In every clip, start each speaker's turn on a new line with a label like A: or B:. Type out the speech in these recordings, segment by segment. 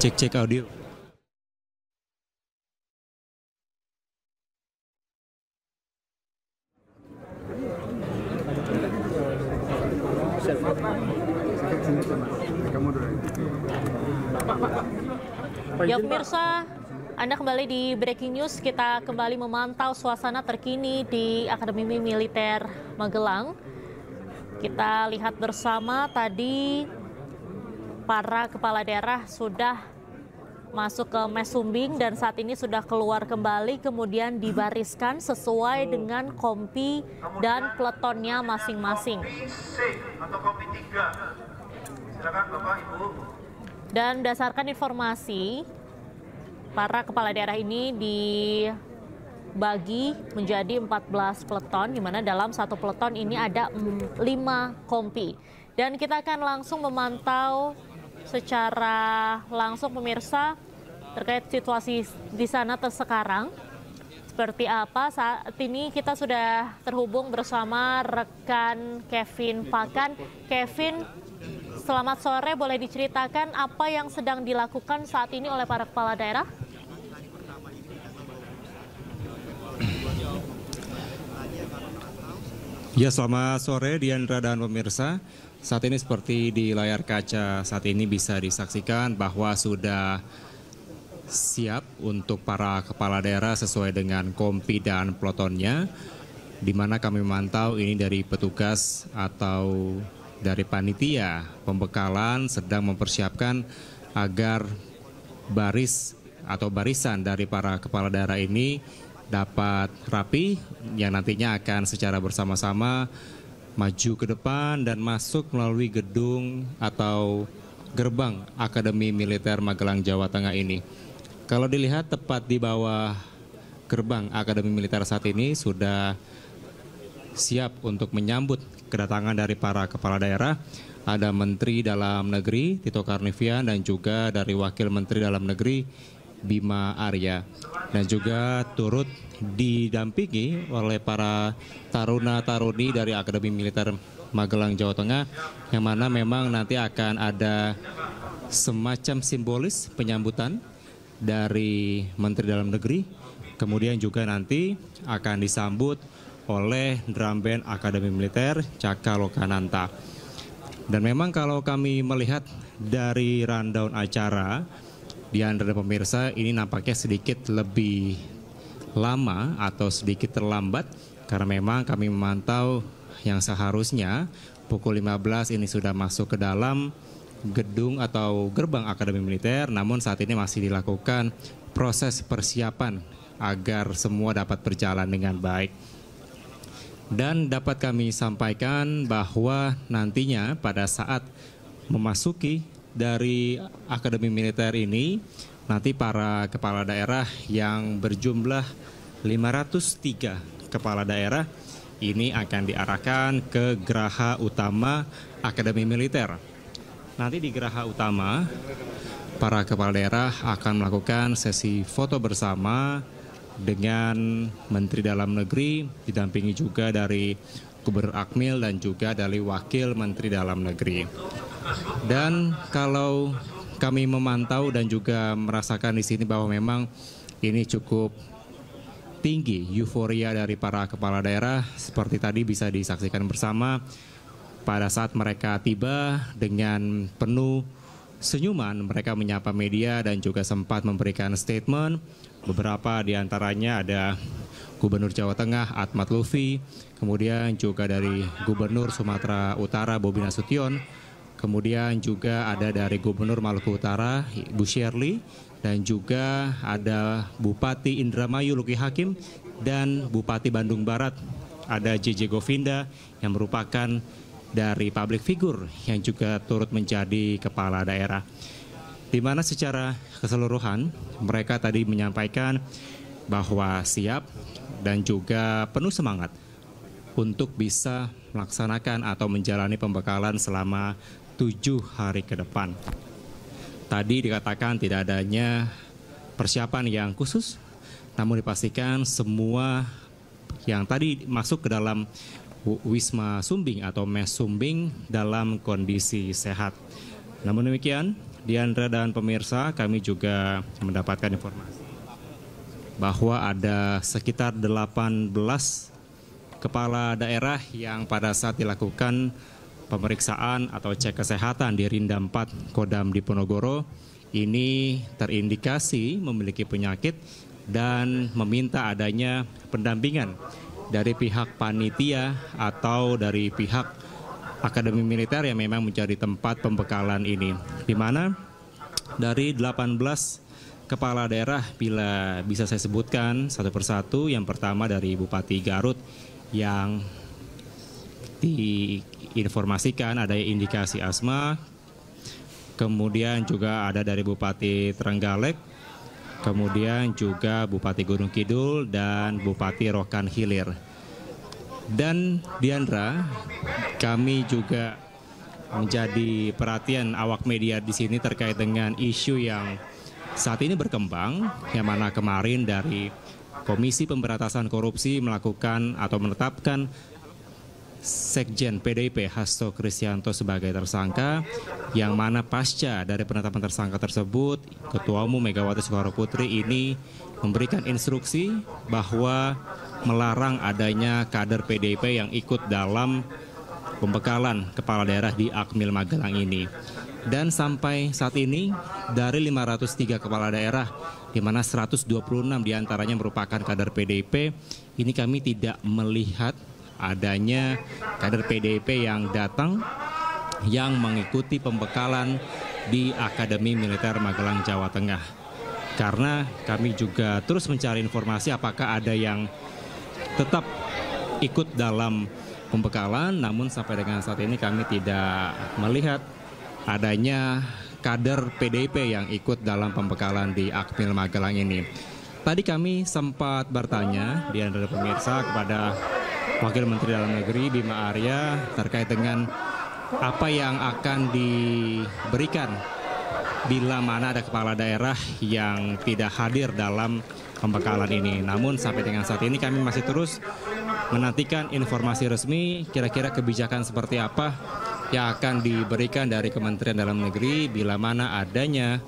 A: Cek audio.
B: Ya pemirsa, Anda kembali di Breaking News. Kita kembali memantau suasana terkini di Akademi Militer Magelang. Kita lihat bersama tadi para kepala daerah sudah masuk ke Mesumbing dan saat ini sudah keluar kembali, kemudian dibariskan sesuai dengan kompi dan peletonnya masing-masing. Silakan Bapak Ibu. Dan berdasarkan informasi, para kepala daerah ini dibagi menjadi 14 peleton, di mana dalam satu peleton ini ada 5 kompi. Dan kita akan langsung memantau secara langsung pemirsa terkait situasi di sana sekarang. Seperti apa saat ini kita sudah terhubung bersama rekan Kevin Pakan. Kevin, selamat sore, boleh diceritakan apa yang sedang dilakukan saat ini oleh para kepala daerah?
A: Ya, selamat sore Diandra dan pemirsa. Saat ini seperti di layar kaca saat ini bisa disaksikan bahwa sudah siap untuk para kepala daerah sesuai dengan kompi dan peletonnya, di mana kami memantau ini dari petugas atau dari panitia pembekalan sedang mempersiapkan agar baris atau barisan dari para kepala daerah ini dapat rapi, yang nantinya akan secara bersama-sama maju ke depan dan masuk melalui gedung atau gerbang Akademi Militer Magelang, Jawa Tengah ini. Kalau dilihat tepat di bawah gerbang Akademi Militer saat ini sudah siap untuk menyambut kedatangan dari para kepala daerah. Ada Menteri Dalam Negeri Tito Karnavian dan juga dari Wakil Menteri Dalam Negeri Bima Arya. Dan juga turut didampingi oleh para taruna-taruni dari Akademi Militer Magelang, Jawa Tengah, yang mana memang nanti akan ada semacam simbolis penyambutan dari Menteri Dalam Negeri. Kemudian juga nanti akan disambut oleh drum band Akademi Militer Caka Lokananta. Dan memang kalau kami melihat dari rundown acara, Diandra dan pemirsa, ini nampaknya sedikit lebih lama atau sedikit terlambat karena memang kami memantau yang seharusnya pukul 15 ini sudah masuk ke dalam gedung atau gerbang Akademi Militer, namun saat ini masih dilakukan proses persiapan agar semua dapat berjalan dengan baik. Dan dapat kami sampaikan bahwa nantinya pada saat memasuki dari Akademi Militer ini, nanti para kepala daerah yang berjumlah 503 kepala daerah ini akan diarahkan ke Geraha Utama Akademi Militer. Nanti di Geraha Utama, para kepala daerah akan melakukan sesi foto bersama dengan Menteri Dalam Negeri, didampingi juga dari Gubernur Akmil dan juga dari Wakil Menteri Dalam Negeri. Dan kalau kami memantau dan juga merasakan di sini bahwa memang ini cukup tinggi euforia dari para kepala daerah, seperti tadi bisa disaksikan bersama pada saat mereka tiba dengan penuh senyuman, mereka menyapa media dan juga sempat memberikan statement. Beberapa di antaranya ada Gubernur Jawa Tengah Ahmad Lutfi, kemudian juga dari Gubernur Sumatera Utara Bobi Nasution, kemudian juga ada dari Gubernur Maluku Utara Ibu Shirley, dan juga ada Bupati Indramayu Luki Hakim, dan Bupati Bandung Barat ada JJ Govinda yang merupakan dari public figure yang juga turut menjadi kepala daerah. Di mana secara keseluruhan mereka tadi menyampaikan bahwa siap dan juga penuh semangat untuk bisa melaksanakan atau menjalani pembekalan selama 7 hari ke depan. Tadi dikatakan tidak adanya persiapan yang khusus, namun dipastikan semua yang tadi masuk ke dalam Wisma Sumbing atau Mes Sumbing dalam kondisi sehat. Namun demikian, Diandra dan pemirsa, kami juga mendapatkan informasi bahwa ada sekitar 18 kepala daerah yang pada saat dilakukan pemeriksaan atau cek kesehatan di Rinda 4 Kodam Diponegoro ini terindikasi memiliki penyakit dan meminta adanya pendampingan dari pihak panitia atau dari pihak Akademi Militer yang memang menjadi tempat pembekalan ini, di mana dari 18 kepala daerah bila bisa saya sebutkan satu persatu, yang pertama dari Bupati Garut yang diinformasikan ada indikasi asma, kemudian juga ada dari Bupati Trenggalek, kemudian juga Bupati Gunung Kidul dan Bupati Rokan Hilir. Dan Diandra, kami juga menjadi perhatian awak media di sini terkait dengan isu yang saat ini berkembang, yang mana kemarin dari Komisi Pemberantasan Korupsi melakukan atau menetapkan Sekjen PDIP Hasto Kristianto sebagai tersangka, yang mana pasca dari penetapan tersangka tersebut, Ketua Umum Megawati Soekarnoputri ini memberikan instruksi bahwa melarang adanya kader PDIP yang ikut dalam pembekalan kepala daerah di Akmil Magelang ini. Dan sampai saat ini dari 503 kepala daerah, di mana 126 diantaranya merupakan kader PDIP, ini kami tidak melihat adanya kader PDIP yang datang yang mengikuti pembekalan di Akademi Militer Magelang, Jawa Tengah. Karena kami juga terus mencari informasi apakah ada yang tetap ikut dalam pembekalan, namun sampai dengan saat ini kami tidak melihat adanya kader PDIP yang ikut dalam pembekalan di Akmil Magelang ini. Tadi kami sempat bertanya di antara pemirsa kepada Wakil Menteri Dalam Negeri Bima Arya terkait dengan apa yang akan diberikan bila mana ada kepala daerah yang tidak hadir dalam pembekalan ini. Namun sampai dengan saat ini kami masih terus menantikan informasi resmi kira-kira kebijakan seperti apa yang akan diberikan dari Kementerian Dalam Negeri bila mana adanya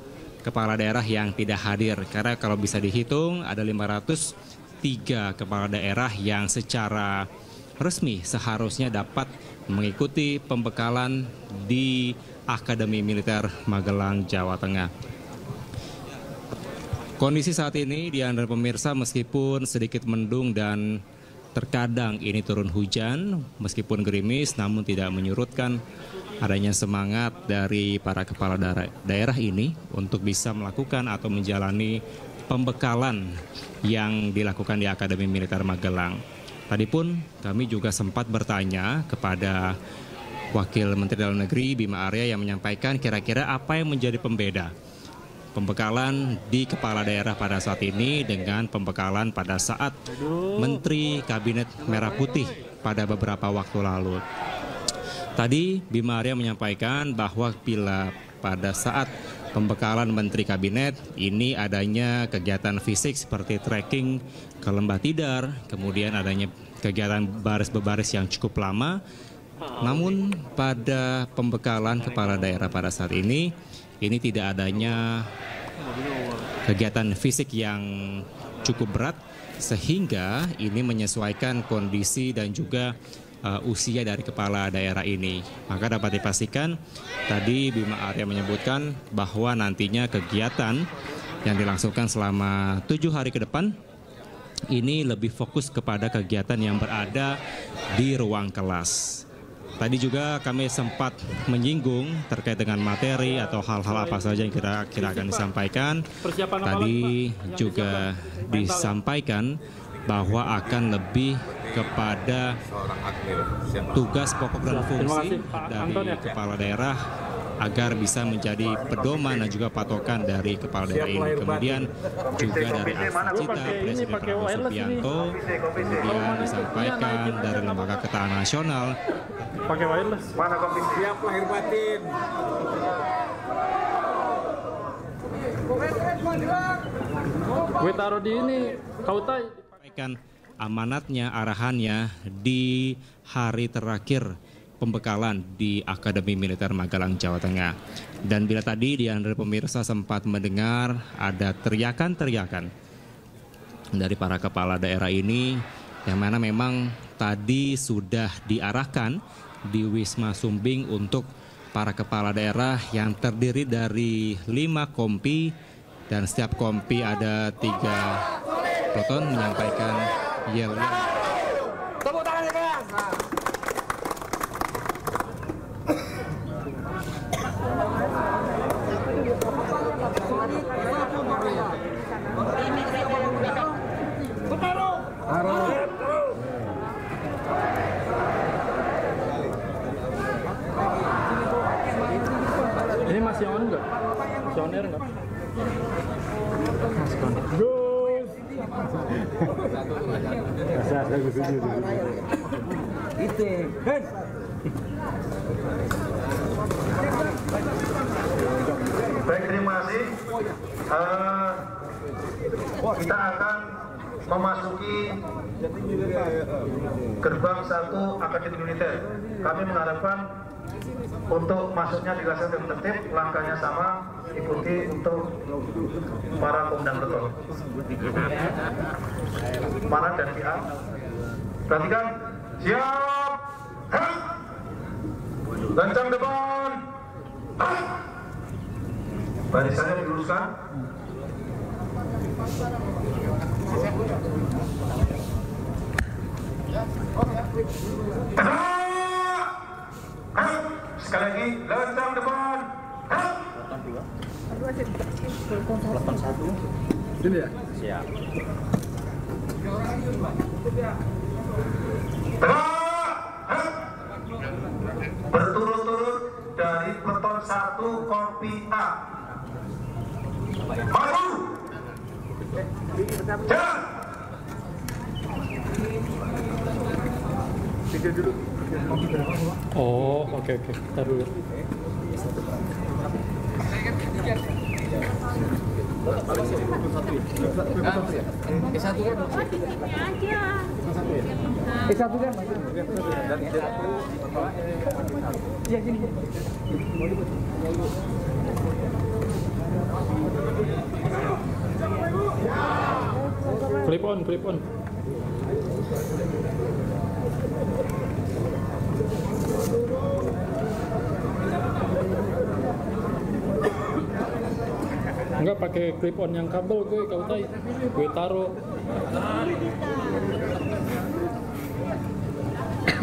A: kepala daerah yang tidak hadir. Karena kalau bisa dihitung ada 503 kepala daerah yang secara resmi seharusnya dapat mengikuti pembekalan di Akademi Militer Magelang, Jawa Tengah. Kondisi saat ini di antara pemirsa meskipun sedikit mendung dan terkadang ini turun hujan, meskipun gerimis namun tidak menyurutkan adanya semangat dari para kepala daerah ini untuk bisa melakukan atau menjalani pembekalan yang dilakukan di Akademi Militer Magelang. Tadi pun kami juga sempat bertanya kepada Wakil Menteri Dalam Negeri Bima Arya yang menyampaikan kira-kira apa yang menjadi pembeda pembekalan di kepala daerah pada saat ini dengan pembekalan pada saat Menteri Kabinet Merah Putih pada beberapa waktu lalu. Tadi Bima Arya menyampaikan bahwa bila pada saat pembekalan Menteri Kabinet ini adanya kegiatan fisik seperti trekking ke Lembah Tidar, kemudian adanya kegiatan baris berbaris yang cukup lama. Namun pada pembekalan kepala daerah pada saat ini tidak adanya kegiatan fisik yang cukup berat sehingga ini menyesuaikan kondisi dan juga usia dari kepala daerah ini. Maka dapat dipastikan tadi Bima Arya menyebutkan bahwa nantinya kegiatan yang dilangsungkan selama 7 hari ke depan ini lebih fokus kepada kegiatan yang berada di ruang kelas. Tadi juga kami sempat menyinggung terkait dengan materi atau hal-hal apa saja yang kira-kira akan disampaikan. Tadi juga disampaikan bahwa akan lebih kepada tugas pokok dan fungsi dari kepala daerah agar bisa menjadi pedoman dan juga patokan dari kepala daerah ini. Kemudian juga dari Cita Presiden Prabowo Subianto, kemudian disampaikan dari Lembaga Ketahanan Nasional.
C: Pakai wireless. Mana komisi siap lahir batin. Gue taruh di ini, Kautai.
A: Sampaikan amanatnya, arahannya di hari terakhir pembekalan di Akademi Militer Magelang, Jawa Tengah. Dan bila tadi di antara pemirsa sempat mendengar ada teriakan-teriakan dari para kepala daerah ini, yang mana memang tadi sudah diarahkan di Wisma Sumbing untuk para kepala daerah yang terdiri dari 5 kompi, dan setiap kompi ada 3 peleton menyampaikan yel-yel.
D: Tepuk tangan ya,
C: Ini masih on nggak? Masih on air nggak? Masih on. Gus. Ada Gus itu.
E: Baik, terima kasih. Kita akan memasuki gerbang 1 Akademi Militer. Kami mengharapkan untuk masuknya dilaksanakan dengan tertib, langkahnya sama, ikuti untuk para komandan peleton. Mana dan A. Perhatikan, siap, hak, lancang depan, hak. Barisannya diluruskan. Sekali lagi, lancang depan.
C: Ini ya?
A: Siap.
E: Berturut-turut dari peleton 1 Kompi A. Maju. Jalan.
C: Oh, oke. Ntar dulu. Clip on. Enggak pakai clip on yang kabel kau gue taruh.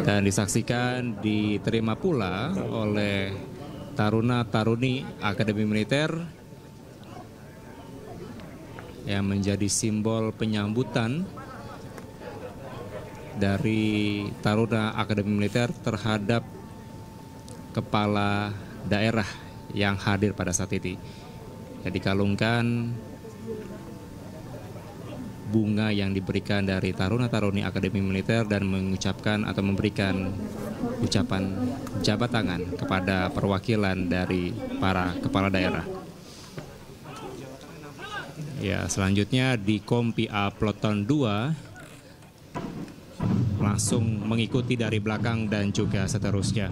A: Dan disaksikan diterima pula oleh taruna-taruni Akademi Militer yang menjadi simbol penyambutan dari taruna Akademi Militer terhadap kepala daerah yang hadir pada saat itu. Yang dikalungkan bunga yang diberikan dari taruna-taruni Akademi Militer dan mengucapkan atau memberikan ucapan jabat tangan kepada perwakilan dari para kepala daerah. Ya, selanjutnya di Kompi A Peleton 2 langsung mengikuti dari belakang dan juga seterusnya.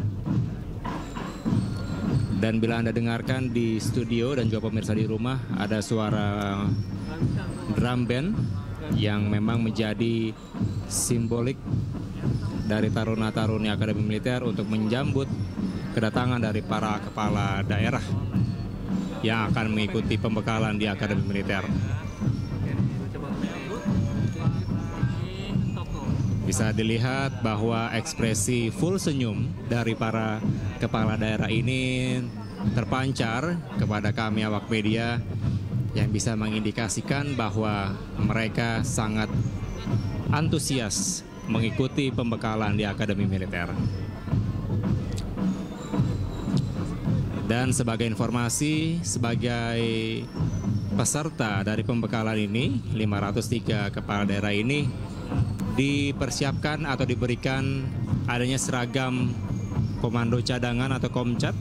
A: Dan bila Anda dengarkan di studio dan juga pemirsa di rumah, ada suara drum band yang memang menjadi simbolik dari taruna-taruni Akademi Militer untuk menjambut kedatangan dari para kepala daerah yang akan mengikuti pembekalan di Akademi Militer. Bisa dilihat bahwa ekspresi full senyum dari para kepala daerah ini terpancar kepada kami awak media yang bisa mengindikasikan bahwa mereka sangat antusias mengikuti pembekalan di Akademi Militer. Dan sebagai informasi, sebagai peserta dari pembekalan ini, 503 kepala daerah ini dipersiapkan atau diberikan adanya seragam komando cadangan atau komcat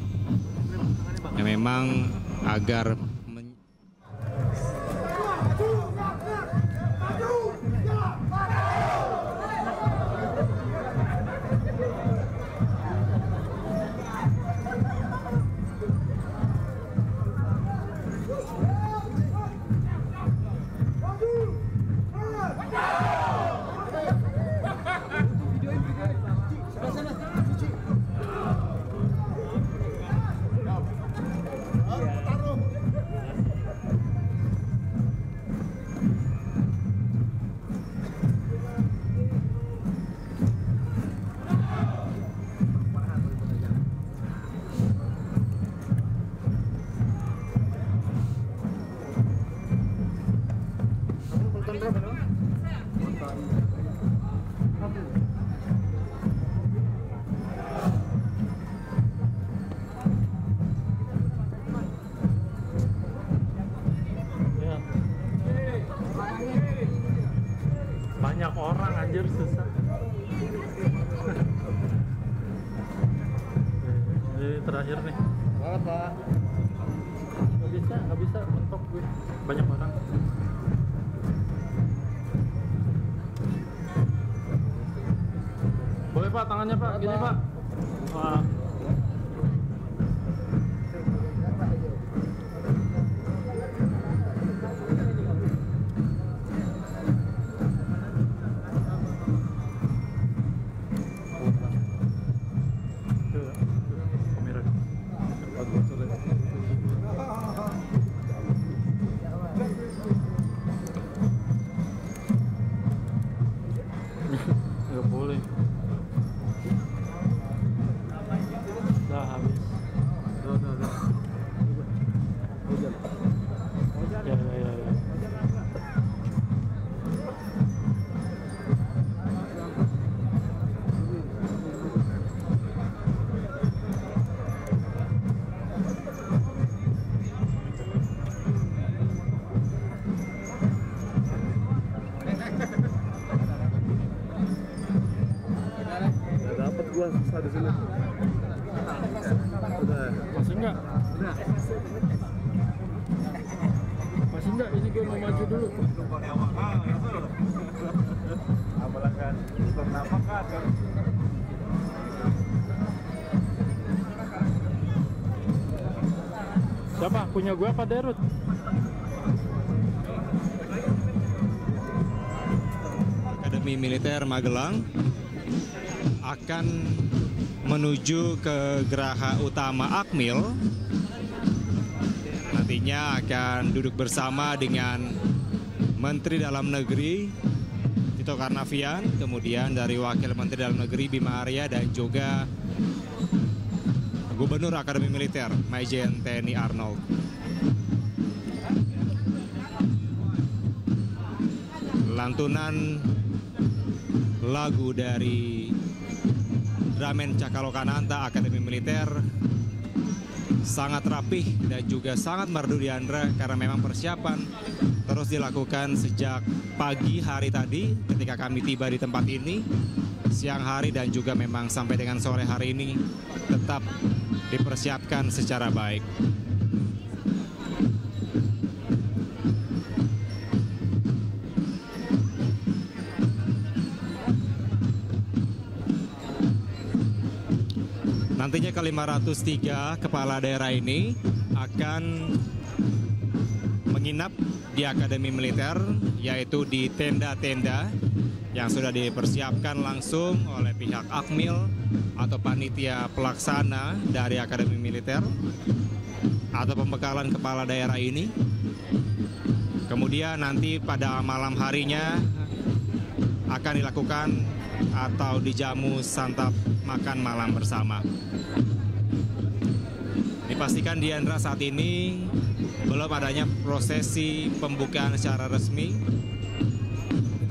A: yang memang agar
F: Banyak orang anjir, susah. Ini terakhir nih.
D: Banget, Pak.
F: Nggak bisa mentok gue. Banyak orang. Boleh Pak, tangannya Pak, gini Pak. Wah. Nggak boleh. Udah habis. Ya.
C: Dapat gua susah di sini. Udah.
F: Masih enggak? Masih enggak? Ini gue mau maju dulu.
C: Apalah kan, kenapa kan?
F: Siapa? Punya gue apa Derut?
A: Akademi Militer Magelang akan menuju ke Geraha Utama Akmil. Nantinya akan duduk bersama dengan Menteri Dalam Negeri Tito Karnavian, kemudian dari Wakil Menteri Dalam Negeri Bima Arya, dan juga Gubernur Akademi Militer Majen TNI Arnold. Lantunan lagu dari Dramen Cakalokananta Akademi Militer sangat rapih dan juga sangat merdu Diandra, karena memang persiapan terus dilakukan sejak pagi hari tadi ketika kami tiba di tempat ini, siang hari, dan juga memang sampai dengan sore hari ini tetap dipersiapkan secara baik. Nantinya ke-503 kepala daerah ini akan menginap di Akademi Militer, yaitu di tenda-tenda yang sudah dipersiapkan langsung oleh pihak Akmil atau panitia pelaksana dari Akademi Militer atau pembekalan kepala daerah ini. Kemudian nanti pada malam harinya akan dilakukan atau dijamu santap makan malam bersama. Dipastikan Diandra saat ini belum adanya prosesi pembukaan secara resmi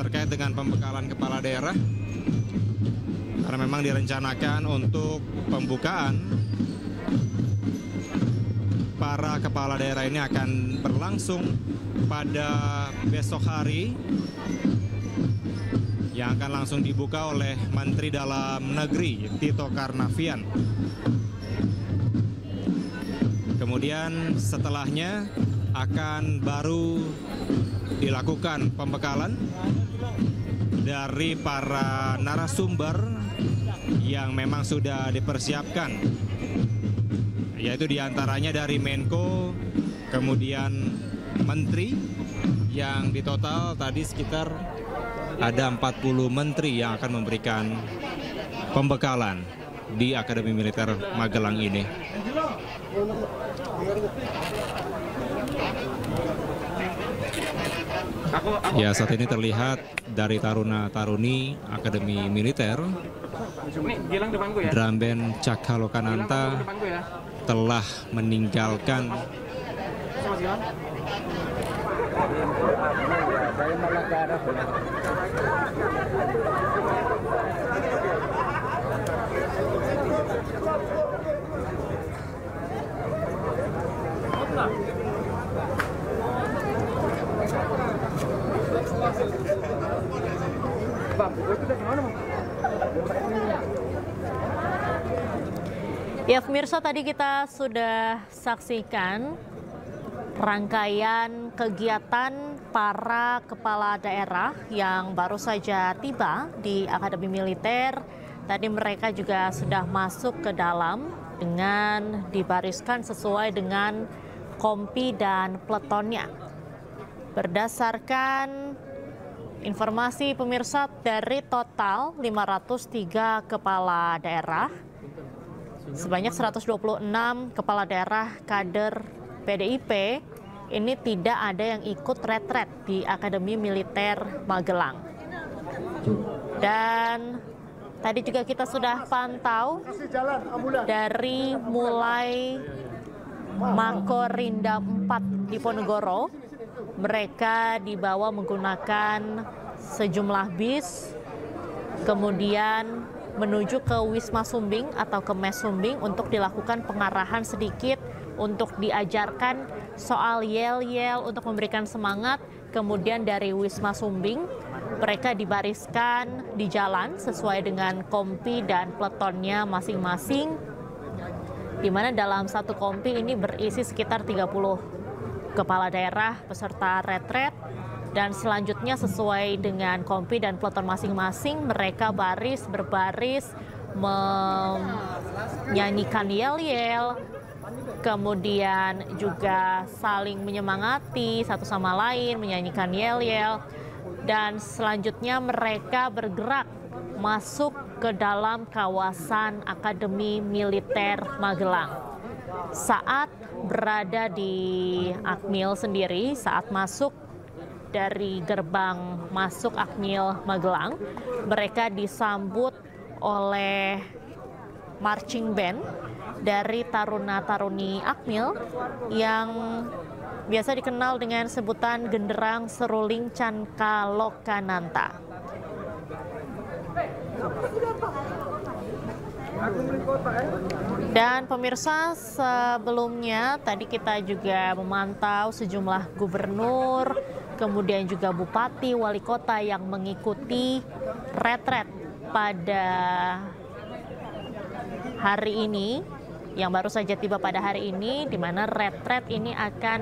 A: terkait dengan pembekalan kepala daerah, karena memang direncanakan untuk pembukaan para kepala daerah ini akan berlangsung pada besok hari, yang akan langsung dibuka oleh Menteri Dalam Negeri Tito Karnavian. Kemudian setelahnya akan baru dilakukan pembekalan dari para narasumber yang memang sudah dipersiapkan, yaitu diantaranya dari Menko, kemudian Menteri, yang di total tadi sekitar ada 40 menteri yang akan memberikan pembekalan di Akademi Militer Magelang ini. Ya, saat ini terlihat dari taruna-taruni Akademi Militer, Dramen Cakalokananta telah meninggalkan
D: Saya malah ke arah belakang. Bang, itu dari mana, Bang?
B: Ya pemirsa, tadi kita sudah saksikan rangkaian kegiatan para kepala daerah yang baru saja tiba di Akademi Militer. Tadi mereka juga sudah masuk ke dalam dengan dibariskan sesuai dengan kompi dan peletonnya. Berdasarkan informasi pemirsa, dari total 503 kepala daerah, sebanyak 126 kepala daerah kader PDIP ini tidak ada yang ikut retret di Akademi Militer Magelang. Dan tadi juga kita sudah pantau dari mulai Makorinda 4 di Ponegoro, mereka dibawa menggunakan sejumlah bis, kemudian menuju ke Wisma Sumbing atau ke Mes Sumbing untuk dilakukan pengarahan sedikit untuk diajarkan soal yel-yel untuk memberikan semangat. Kemudian dari Wisma Sumbing mereka dibariskan di jalan sesuai dengan kompi dan peletonnya masing-masing, di mana dalam satu kompi ini berisi sekitar 30 kepala daerah peserta retret, dan selanjutnya sesuai dengan kompi dan peleton masing-masing mereka berbaris menyanyikan yel-yel, kemudian juga saling menyemangati satu sama lain, menyanyikan yel-yel, dan selanjutnya mereka bergerak masuk ke dalam kawasan Akademi Militer Magelang. Saat berada di Akmil sendiri, saat masuk dari gerbang masuk Akmil Magelang, mereka disambut oleh marching band dari Taruna-Taruni Akmil yang biasa dikenal dengan sebutan Genderang Seruling Cankalokananta. Dan pemirsa, sebelumnya tadi kita juga memantau sejumlah gubernur, kemudian juga bupati, wali kota yang mengikuti retret pada hari ini, yang baru saja tiba pada hari ini, di mana retret ini akan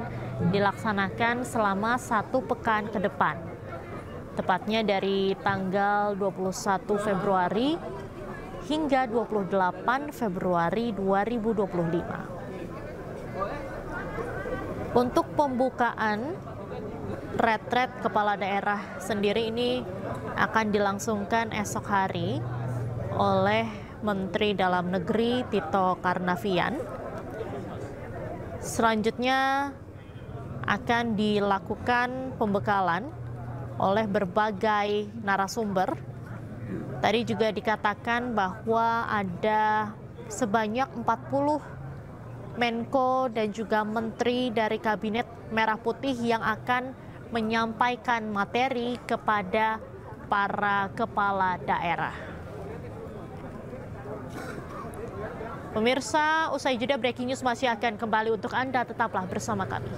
B: dilaksanakan selama 1 pekan ke depan. Tepatnya dari tanggal 21 Februari hingga 28 Februari 2025. Untuk pembukaan retret kepala daerah sendiri ini akan dilangsungkan esok hari oleh Menteri Dalam Negeri Tito Karnavian. Selanjutnya akan dilakukan pembekalan oleh berbagai narasumber. Tadi juga dikatakan bahwa ada sebanyak 40 Menko dan juga Menteri dari Kabinet Merah Putih yang akan menyampaikan materi kepada para kepala daerah. Pemirsa, usai jeda breaking news masih akan kembali untuk Anda, tetaplah bersama kami.